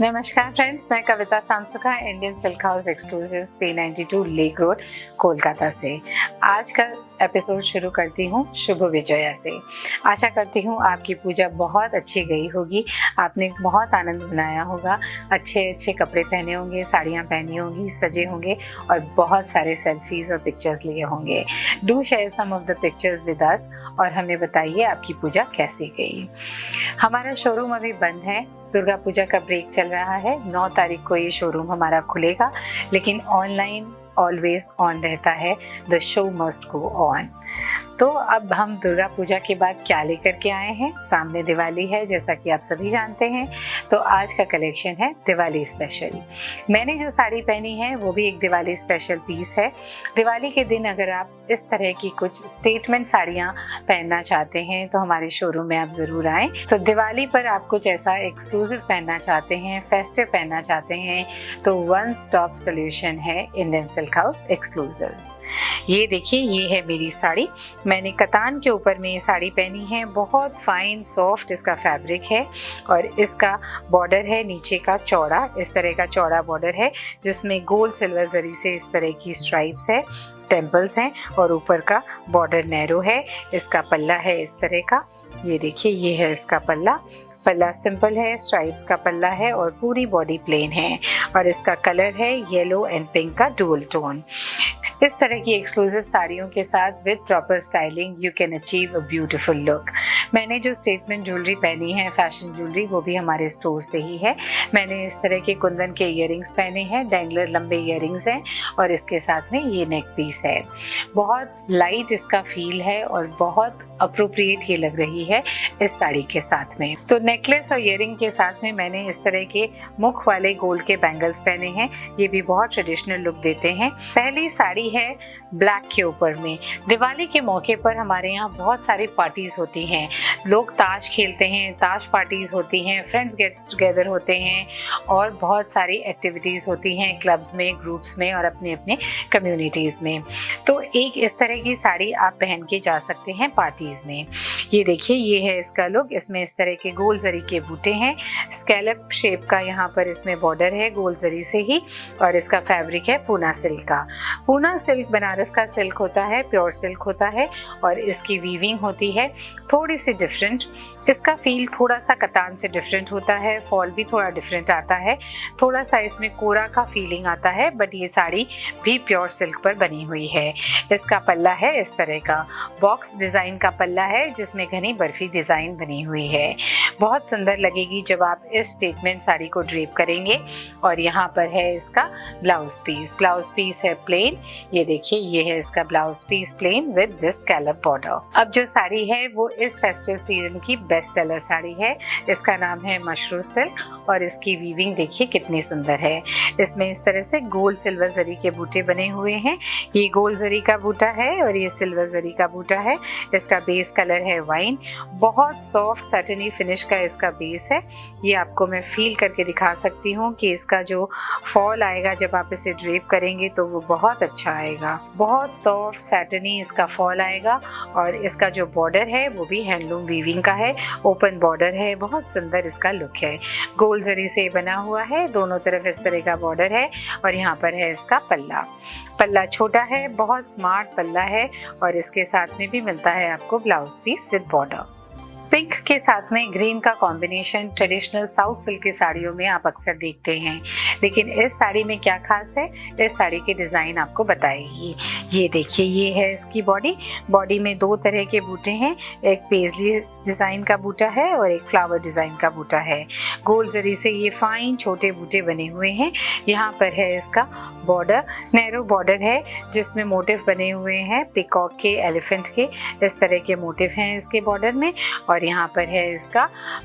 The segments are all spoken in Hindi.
नमस्कार फ्रेंड्स, मैं Kavita Samsukha Indian silk house exclusives P92 lake road Kolkata से आज का एपिसोड शुरू करती हूँ शुभ विजया से। आशा करती हूँ आपकी पूजा बहुत अच्छी गई होगी, आपने बहुत आनंद मनाया होगा, अच्छे अच्छे कपड़े पहने होंगे, साड़ियाँ पहनी होंगी, सजे होंगे और बहुत सारे सेल्फीज और पिक्चर्स लिए होंगे। Do share some of the pictures with us और हमें बताइए आपकी पूजा कैसी गई। हमारा शोरूम अभी बंद है, दुर्गा पूजा का ब्रेक चल रहा है। 9 तारीख को ये शोरूम हमारा खुलेगा, लेकिन ऑनलाइन ऑलवेज ऑन रहता है। The show must go on. तो अब हम दुर्गा पूजा के बाद क्या लेकर के आए हैं। सामने दिवाली है, जैसा कि आप सभी जानते हैं। तो आज का कलेक्शन है दिवाली स्पेशल। मैंने जो साड़ी पहनी है वो भी एक दिवाली स्पेशल पीस है। दिवाली के दिन अगर आप इस तरह की कुछ स्टेटमेंट साड़ियाँ पहनना चाहते हैं तो हमारे शोरूम में आप ज़रूर आएँ। तो दिवाली पर आप कुछ ऐसा एक्सक्लूसिव पहनना चाहते हैं, फेस्टिव पहनना चाहते हैं, तो वन स्टॉप सोल्यूशन है इंडियन सिल्क हाउस एक्सक्लूसिव्स। ये देखिए, ये है मेरी साड़ी। मैंने कतान के ऊपर में ये साड़ी पहनी है। बहुत फाइन सॉफ्ट इसका फैब्रिक है और इसका बॉर्डर है नीचे का चौड़ा, इस तरह का चौड़ा बॉर्डर है जिसमें गोल्ड सिल्वर जरी से इस तरह की स्ट्राइप्स है, टेम्पल्स हैं और ऊपर का बॉर्डर नैरो है। इसका पल्ला है इस तरह का, ये देखिए, ये है इसका पल्ला। पल्ला सिंपल है, स्ट्राइप्स का पल्ला है और पूरी बॉडी प्लेन है और इसका कलर है येलो एंड पिंक का डुअल टोन। इस तरह की एक्सक्लूसिव साड़ियों के साथ with proper styling you can achieve a beautiful look. मैंने जो स्टेटमेंट ज्वेलरी पहनी है, फैशन ज्वेलरी, वो भी हमारे स्टोर से ही है। मैंने इस तरह के कुंदन के इयररिंग्स पहने हैं, डैंगलर लंबे इयररिंग्स हैं और इसके साथ में ये नेक पीस है। बहुत लाइट इसका फील है और बहुत अप्रोप्रिएट ये लग रही है इस साड़ी के साथ में। तो नेकलेस और इयररिंग के साथ में मैंने इस तरह के मुख वाले गोल्ड के बैंगल्स पहने हैं, ये भी बहुत ट्रेडिशनल लुक देते हैं। पहली साड़ी है ब्लैक के ऊपर में। दिवाली के मौके पर हमारे यहाँ बहुत सारी पार्टीज होती हैं, लोग ताश खेलते हैं, ताश पार्टीज होती हैं, फ्रेंड्स गेट टुगेदर होते हैं और बहुत सारी एक्टिविटीज़ होती हैं क्लब्स में, ग्रुप्स में और अपने अपने कम्युनिटीज़ में। तो एक इस तरह की साड़ी आप पहन के जा सकते हैं पार्टीज़ में। ये देखिए, ये है इसका लुक। इसमें इस तरह के गोल जरी के बूटे हैं, स्कैलप शेप का यहाँ पर इसमें बॉर्डर है गोल जरी से ही और इसका फैब्रिक है पूना सिल्क का। पूना सिल्क बनारस का सिल्क होता है, प्योर सिल्क होता है और इसकी वीविंग होती है थोड़ी सी डिफरेंट। इसका फील थोड़ा सा कतान से डिफरेंट होता है, फॉल भी थोड़ा डिफरेंट आता है, थोड़ा सा इसमें कोरा का फीलिंग आता है, बट ये साड़ी भी प्योर सिल्क पर बनी हुई है। इसका पल्ला है इस तरह का, बॉक्स डिज़ाइन का पल्ला है जिसमें घनी बर्फी डिज़ाइन बनी हुई है। बहुत सुंदर लगेगी जब आप इस स्टेटमेंट साड़ी को ड्रेप करेंगे। और यहाँ पर है इसका ब्लाउज पीस। ब्लाउज पीस है प्लेन, ये देखिए, ये है इसका blouse piece plain with this scallop border. अब जो साड़ी है वो इस फेस्टिव सीजन की बेस्ट सेलर साड़ी है। इसका नाम है मशरू सिल्क और इसकी वीविंग देखिए कितनी सुंदर है। इसमें इस तरह से गोल्ड सिल्वर जरी के बूटे बने हुए हैं। ये गोल्ड जरी का बूटा है और ये सिल्वर जरी का बूटा है। इसका बेस कलर है वाइन। बहुत सॉफ्ट सैटिनी फिनिश का इसका बेस है। ये आपको मैं फील करके दिखा सकती हूँ कि इसका जो फॉल आएगा जब आप इसे ड्रेप करेंगे तो वो बहुत अच्छा आएगा। बहुत सॉफ्ट सैटिनी इसका फॉल आएगा और इसका जो बॉर्डर है वो भी हैंडलूम वीविंग का है, ओपन बॉर्डर है। बहुत सुंदर इसका लुक है, गोल्ड जरी से बना हुआ है, दोनों तरफ इस तरह का बॉर्डर है और यहाँ पर है इसका पल्ला। पल्ला छोटा है, बहुत स्मार्ट पल्ला है और इसके साथ में भी मिलता है आपको blouse peace with border. Pink के साथ में ग्रीन का कॉम्बिनेशन ट्रेडिशनल साउथ सिल्क की साड़ियों में आप अक्सर देखते हैं, लेकिन इस साड़ी में क्या खास है, इस साड़ी के डिज़ाइन आपको बताएगी। ये देखिए, ये है इसकी बॉडी। बॉडी में 2 तरह के बूटे हैं, एक पेजली डिज़ाइन का बूटा है और एक फ्लावर डिज़ाइन का बूटा है। गोल्ड जरी से ये फाइन छोटे बूटे बने हुए हैं। यहाँ पर है इसका बॉर्डर, नैरो बॉर्डर है जिसमें मोटिव बने हुए हैं पिकॉक के, एलिफेंट के, इस तरह के मोटिव हैं इसके बॉर्डर में। और यहाँ पर है इसका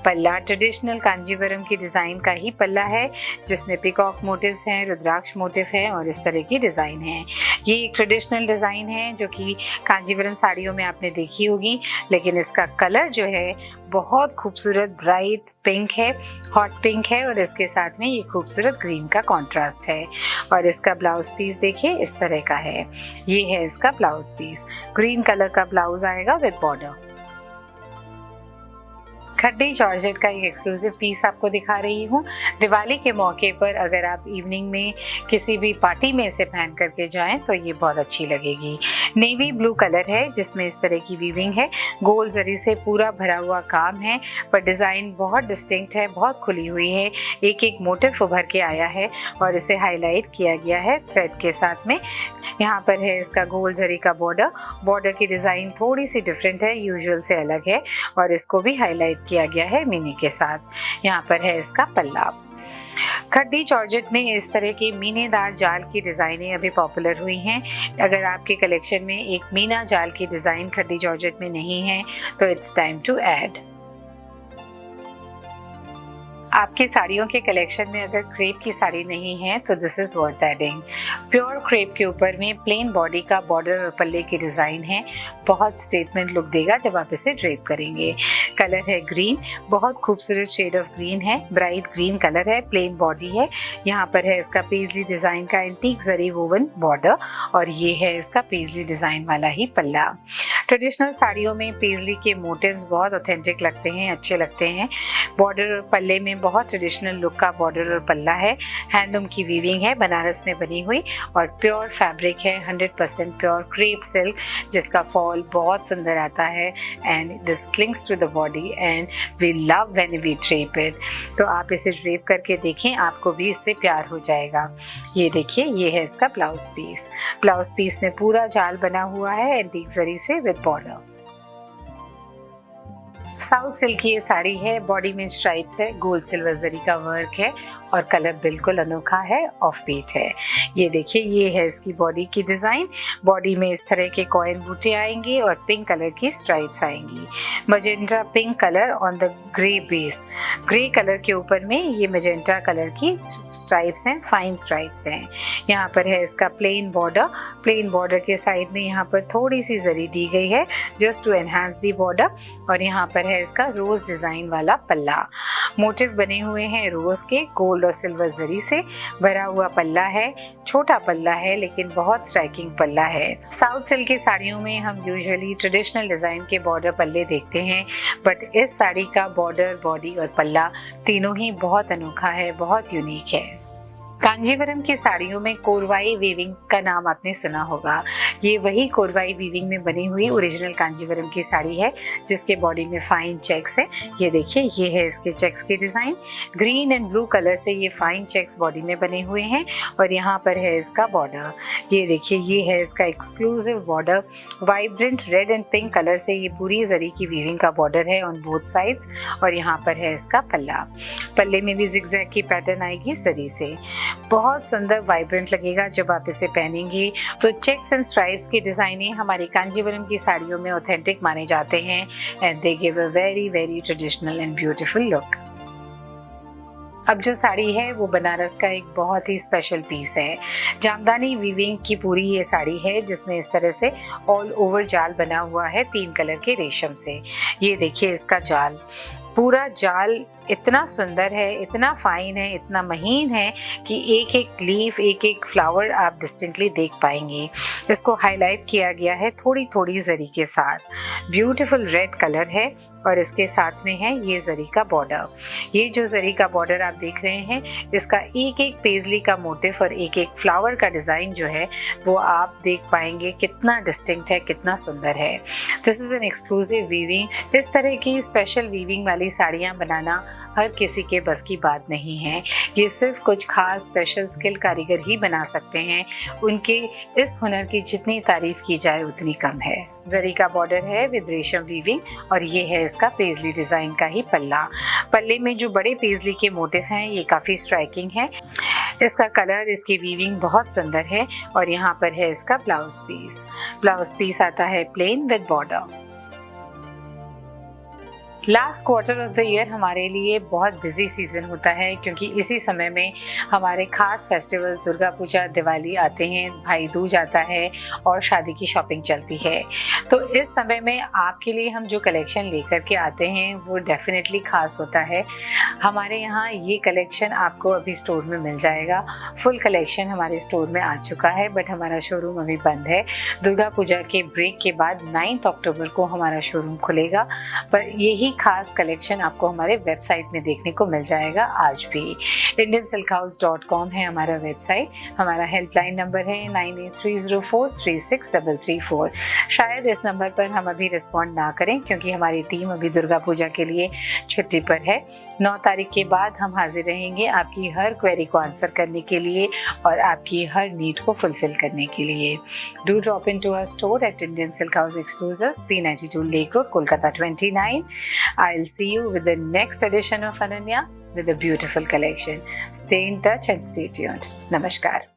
पल्ला, ट्रेडिशनल कांजीवरम की डिज़ाइन का ही पल्ला है जिसमें पिकॉक मोटिव्स हैं, रुद्राक्ष मोटिव है और इस तरह की डिज़ाइन है। ये एक ट्रेडिशनल डिज़ाइन है जो कि कांजीवरम साड़ियों में आपने देखी होगी, लेकिन इसका कलर जो है बहुत खूबसूरत ब्राइट पिंक है, हॉट पिंक है और इसके साथ में ये खूबसूरत ग्रीन का कॉन्ट्रास्ट है। और इसका ब्लाउज पीस देखिए इस तरह का है। ये है इसका ब्लाउज पीस, ग्रीन कलर का ब्लाउज आएगा विद बॉर्डर। खड्डी जॉर्जेट का एक एक्सक्लूसिव पीस आपको दिखा रही हूँ। दिवाली के मौके पर अगर आप इवनिंग में किसी भी पार्टी में इसे पहन करके जाएं तो ये बहुत अच्छी लगेगी। नेवी ब्लू कलर है जिसमें इस तरह की वीविंग है, गोल जरी से पूरा भरा हुआ काम है, पर डिज़ाइन बहुत डिस्टिंक्ट है, बहुत खुली हुई है, एक एक मोटिव उभर के आया है और इसे हाईलाइट किया गया है थ्रेड के साथ में। यहाँ पर है इसका गोल जरी का बॉर्डर की डिज़ाइन थोड़ी सी डिफरेंट है, यूजुअल से अलग है और इसको भी हाईलाइट किया गया है मीनी के साथ। यहाँ पर है इसका पल्ला। खड्डी जॉर्जेट में इस तरह की मीनेदार जाल की डिज़ाइनें अभी पॉपुलर हुई हैं। अगर आपके कलेक्शन में एक मीना जाल की डिज़ाइन खड्डी जॉर्जेट में नहीं है तो इट्स टाइम टू ऐड। आपकी साड़ियों के कलेक्शन में अगर क्रेप की साड़ी नहीं है तो this is worth adding. Pure crepe के ऊपर में प्लेन बॉडी का बॉर्डर और पल्ले की डिज़ाइन है, बहुत स्टेटमेंट लुक देगा जब आप इसे ड्रेप करेंगे। कलर है ग्रीन, बहुत खूबसूरत शेड ऑफ ग्रीन है, ब्राइट ग्रीन कलर है, प्लेन बॉडी है। यहाँ पर है इसका पेजली डिज़ाइन का एंटीक जरी वोवन बॉर्डर और ये है इसका पेजली डिज़ाइन वाला ही पल्ला। ट्रेडिशनल साड़ियों में पेजली के मोटिव्स बहुत ऑथेंटिक लगते हैं, अच्छे लगते हैं। बॉर्डर और पल्ले में बहुत ट्रेडिशनल लुक का बॉर्डर और पल्ला है, हैंडलूम की वीविंग है बनारस में बनी हुई और प्योर फैब्रिक है, 100% प्योर क्रेप सिल्क जिसका फॉल बहुत सुंदर आता है and this clings to the body and we love when we drape it. तो आप इसे ड्रेप करके देखें, आपको भी इससे प्यार हो जाएगा। ये देखिए, ये है इसका ब्लाउज पीस। ब्लाउज पीस में पूरा जाल बना हुआ है एंटीक जरी से विद बॉर्डर। साउथ सिल्क की ये साड़ी है, बॉडी में स्ट्राइप्स है, गोल्ड सिल्वर जरी का वर्क है और कलर बिल्कुल अनोखा है, ऑफ बीट है। ये देखिए, ये है इसकी बॉडी की डिज़ाइन। बॉडी में इस तरह के कॉइन बूटे आएंगे और पिंक कलर की स्ट्राइप्स आएंगी। Magenta pink colour on the grey base, grey colour के ऊपर में ये मजेंटा कलर की स्ट्राइप्स हैं, फाइन स्ट्राइप्स हैं। यहाँ पर है इसका प्लेन बॉर्डर के साइड में यहाँ पर थोड़ी सी जरी दी गई है just to enhance the border और यहाँ पर है इसका रोज डिज़ाइन वाला पल्ला। मोटिव बने हुए हैं रोज के, गोल्ड और सिल्वर जरी से भरा हुआ पल्ला है, छोटा पल्ला है लेकिन बहुत स्ट्राइकिंग पल्ला है। साउथ सिल्क की साड़ियों में हम यूजुअली ट्रेडिशनल डिज़ाइन के बॉर्डर पल्ले देखते हैं, बट इस साड़ी का बॉर्डर, बॉडी और पल्ला तीनों ही बहुत अनोखा है, बहुत यूनिक है। कांजीवरम की साड़ियों में कोरवाई वीविंग का नाम आपने सुना होगा। ये वही कोरवाई वीविंग में बनी हुई ओरिजिनल कांजीवरम की साड़ी है जिसके बॉडी में फाइन चेक्स है। ये देखिए, ये है इसके चेक्स की design. Green and blue colour से ये फाइन चेक्स बॉडी में बने हुए हैं और यहाँ पर है इसका बॉर्डर। ये देखिए, ये है इसका exclusive border. Vibrant red and pink colour से ये पूरी जरी की वीविंग का बॉर्डर है ऑन बोथ साइड्स और यहाँ पर है इसका पल्ला। पल्ले में भी जिगजैग की पैटर्न आएगी जरी से। बहुत सुंदर वाइब्रेंट लगेगा जब आप इसे पहनेंगे। तो चेक्स एंड स्ट्राइप्स की डिज़ाइनें हमारी कांजीवरम की साड़ियों में ऑथेंटिक माने जाते हैं and they give a very very traditional and beautiful look. अब जो साड़ी है वो बनारस का एक बहुत ही स्पेशल पीस है। जामदानी वीविंग की पूरी ये साड़ी है जिसमें इस तरह से ऑल ओवर जाल बना हुआ है 3 कलर के रेशम से। ये देखिए, इसका जाल, पूरा जाल इतना सुंदर है, इतना फाइन है, इतना महीन है कि एक एक लीफ, एक एक फ्लावर आप डिस्टिंक्टली देख पाएंगे। इसको हाईलाइट किया गया है थोड़ी थोड़ी जरी के साथ। ब्यूटीफुल रेड कलर है और इसके साथ में है ये जरी का बॉर्डर। ये जो जरी का बॉर्डर आप देख रहे हैं, इसका एक एक पेजली का मोटिव और एक एक फ्लावर का डिज़ाइन जो है वो आप देख पाएंगे कितना डिस्टिंक्ट है, कितना सुंदर है। This is an exclusive weaving. इस तरह की स्पेशल वीविंग वाली साड़ियाँ बनाना हर किसी के बस की बात नहीं है। ये सिर्फ कुछ खास स्पेशल स्किल कारीगर ही बना सकते हैं। उनके इस हुनर की जितनी तारीफ की जाए उतनी कम है। जरी का बॉर्डर है विद रेशम वीविंग और ये है इसका पेजली डिज़ाइन का ही पल्ला। पल्ले में जो बड़े पेजली के मोटिव हैं ये काफ़ी स्ट्राइकिंग है। इसका कलर, इसकी वीविंग बहुत सुंदर है और यहाँ पर है इसका ब्लाउज पीस। ब्लाउज पीस आता है plain with border. Last quarter of the year हमारे लिए बहुत बिजी सीज़न होता है क्योंकि इसी समय में हमारे खास फेस्टिवल्स दुर्गा पूजा, दिवाली आते हैं, भाई दूज आता है और शादी की शॉपिंग चलती है। तो इस समय में आपके लिए हम जो कलेक्शन लेकर के आते हैं वो डेफिनेटली खास होता है। हमारे यहाँ ये कलेक्शन आपको अभी स्टोर में मिल जाएगा। फुल कलेक्शन हमारे स्टोर में आ चुका है बट हमारा शोरूम अभी बंद है। दुर्गा पूजा के ब्रेक के बाद 9 अक्टूबर को हमारा शोरूम खुलेगा, पर यही खास कलेक्शन आपको हमारे वेबसाइट में देखने को मिल जाएगा। आज भी indiansilkhouse.com है हमारा वेबसाइट। हमारा हेल्पलाइन नंबर है 9830436334। शायद इस नंबर पर हम अभी रिस्पॉन्ड ना करें क्योंकि हमारी टीम अभी दुर्गा पूजा के लिए छुट्टी पर है। 9 तारीख के बाद हम हाजिर रहेंगे आपकी हर क्वेरी को आंसर करने के लिए और आपकी हर नीड को फुलफिल करने के लिए। Do drop into our store at Indian silk house exclusives, P92 Lake Road, Kolkata 29. I'll see you with the next edition of Ananya with a beautiful collection. Stay in touch and stay tuned. Namaskar.